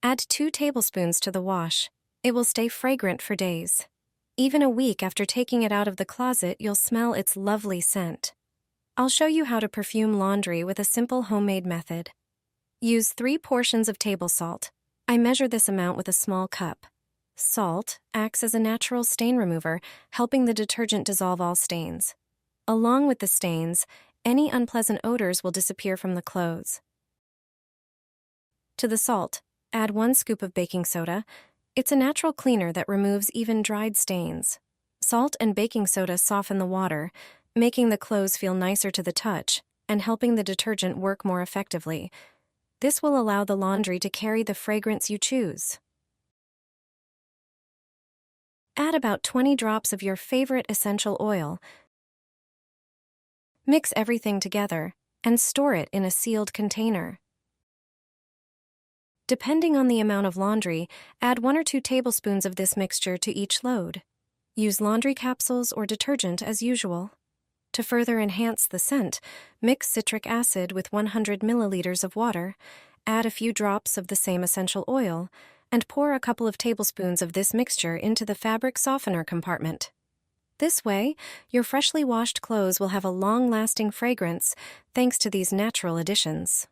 Add 2 tablespoons to the wash. It will stay fragrant for days. Even a week after taking it out of the closet, you'll smell its lovely scent. I'll show you how to perfume laundry with a simple homemade method. Use 3 portions of table salt. I measure this amount with a small cup. Salt acts as a natural stain remover, helping the detergent dissolve all stains. Along with the stains, any unpleasant odors will disappear from the clothes. To the salt, add 1 scoop of baking soda. It's a natural cleaner that removes even dried stains. Salt and baking soda soften the water, making the clothes feel nicer to the touch and helping the detergent work more effectively. This will allow the laundry to carry the fragrance you choose. Add about 20 drops of your favorite essential oil. Mix everything together and store it in a sealed container. Depending on the amount of laundry, add 1 or 2 tablespoons of this mixture to each load. Use laundry capsules or detergent as usual. To further enhance the scent, mix citric acid with 100 milliliters of water, add a few drops of the same essential oil, and pour a couple of tablespoons of this mixture into the fabric softener compartment. This way, your freshly washed clothes will have a long-lasting fragrance thanks to these natural additions.